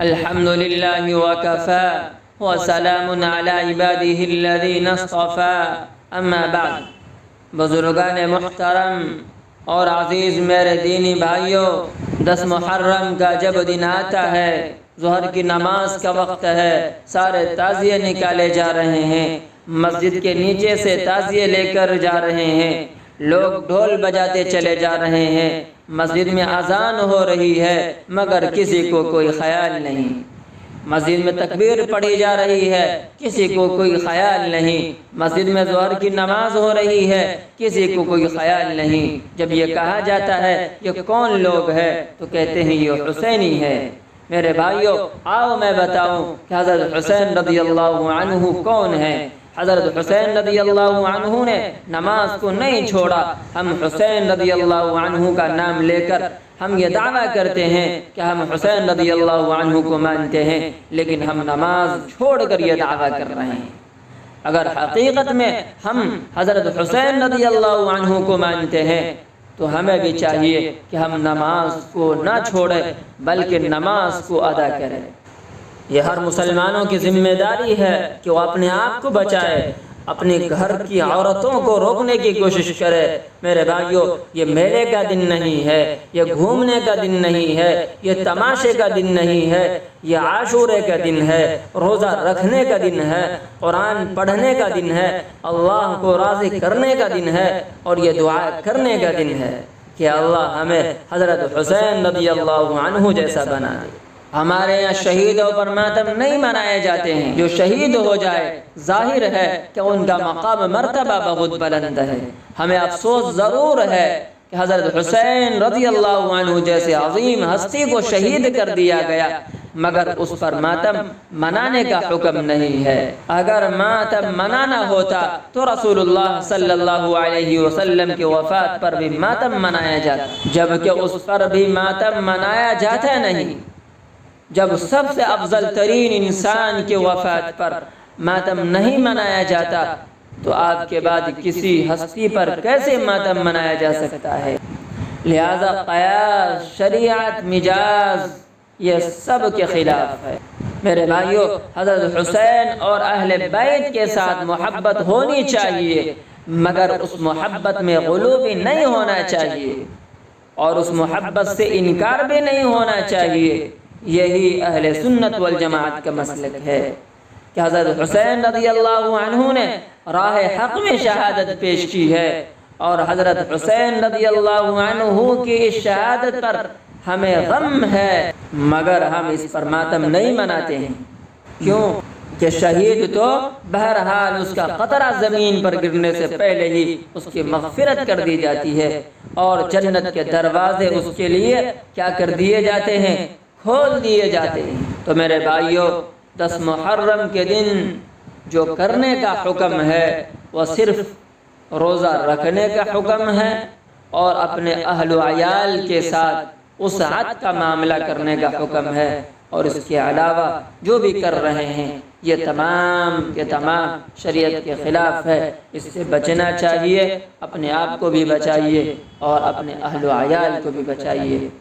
الحمد للہ وکفی وسلام علی عبادہ الذین اصطفی اما بعد۔ بزرگان محترم اور عزیز میرے دینی بھائیوں، 10 محرم کا جب دن آتا ہے، ظہر کی نماز کا وقت ہے، سارے تعزیے نکالے جا رہے ہیں، مسجد کے نیچے سے تعزیے لے کر جا رہے ہیں، لوگ ڈھول بجاتے چلے جا رہے ہیں، مسجد میں اذان ہو رہی ہے مگر کسی کو کوئی خیال نہیں، مسجد میں تکبیر پڑھی جا رہی ہے، کسی کو کوئی خیال نہیں، مسجد میں ظہر کی نماز ہو رہی ہے، کسی کو کوئی خیال نہیں۔ جب یہ کہا جاتا ہے یہ کون لوگ ہیں تو کہتے ہیں یہ حسینی ہے۔ میرے بھائیوں، آؤ میں بتاؤں کہ حضرت حسین رضی اللہ عنہ کون ہیں۔ حضرت حسین رضی اللہ عنہ نے نماز کو نہیں چھوڑا۔ ہم حسین رضی اللہ عنہ کا نام لے کر ہم یہ دعویٰ کرتے ہیں کہ ہم حسین رضی اللہ عنہ کو مانتے ہیں، لیکن ہم نماز چھوڑ کر یہ دعویٰ کر رہے ہیں۔ اگر حقیقت میں ہم حضرت حسین رضی اللہ عنہ کو مانتے ہیں تو ہمیں بھی چاہیے کہ ہم نماز کو نہ چھوڑیں بلکہ نماز کو ادا کریں۔ یہ ہر مسلمانوں کی ذمہ داری ہے کہ وہ اپنے آپ کو بچائے، اپنے گھر کی عورتوں کو روکنے کی کوشش کرے۔ میرے بھائیوں، یہ میلے کا دن نہیں ہے، یہ گھومنے کا دن نہیں ہے، یہ تماشے کا دن نہیں ہے، یہ عاشورے کا دن ہے، روزہ رکھنے کا دن ہے، قرآن پڑھنے کا دن ہے، اللہ کو راضی کرنے کا دن ہے، اور یہ دعا کرنے کا دن ہے کہ اللہ ہمیں حضرت حسین رضی اللہ عنہ جیسا بنا دے۔ ہمارے یہاں شہیدوں پر ماتم نہیں منائے جاتے ہیں۔ جو شہید ہو جائے ظاہر ہے کہ ان کا مقام مرتبہ بہت بلند ہے۔ ہمیں افسوس ضرور ہے کہ حضرت حسین رضی اللہ عنہ جیسے عظیم ہستی کو شہید کر دیا گیا، مگر اس پر ماتم منانے کا حکم نہیں ہے۔ اگر ماتم منانا ہوتا تو رسول اللہ صلی اللہ علیہ وسلم کی وفات پر بھی ماتم منایا جاتا، جبکہ اس پر بھی ماتم منایا جاتا نہیں۔ جب سب سے افضل ترین انسان کی وفات پر ماتم نہیں منایا جاتا تو آپ کے بعد کسی ہستی پر کیسے ماتم منایا جا سکتا ہے؟ لہذا قیاس، شریعت، مجاز یہ سب کے خلاف ہے۔ میرے بھائیوں، حضرت حسین اور اہل بیت کے ساتھ محبت ہونی چاہیے، مگر اس محبت میں غلو بھی نہیں ہونا چاہیے اور اس محبت سے انکار بھی نہیں ہونا چاہیے۔ یہی اہل سنت والجماعت کا مسلک ہے کہ حضرت حسین رضی اللہ عنہ نے راہ حق میں شہادت پیش کی ہے، اور حضرت حسین رضی اللہ عنہ کی اس شہادت پر ہمیں غم ہے، مگر ہم اس پر ماتم نہیں مناتے ہیں۔ کیوں کہ شہید تو بہرحال اس کا قطرہ زمین پر گرنے سے پہلے ہی اس کی مغفرت کر دی جاتی ہے، اور جنت کے دروازے اس کے لیے کیا کر دیے جاتے ہیں؟ کھول دیے جاتے ہیں۔ تو میرے بھائیوں، 10 محرم کے دن جو کرنے کا حکم ہے وہ صرف روزہ رکھنے کا حکم ہے اور اپنے اہل و عیال کے ساتھ وسعت کا معاملہ کرنے کا حکم ہے، اور اس کے علاوہ جو بھی کر رہے ہیں یہ تمام کے تمام شریعت کے خلاف ہے۔ اس سے بچنا چاہیے، اپنے آپ کو بھی بچائیے اور اپنے اہل و عیال کو بھی بچائیے۔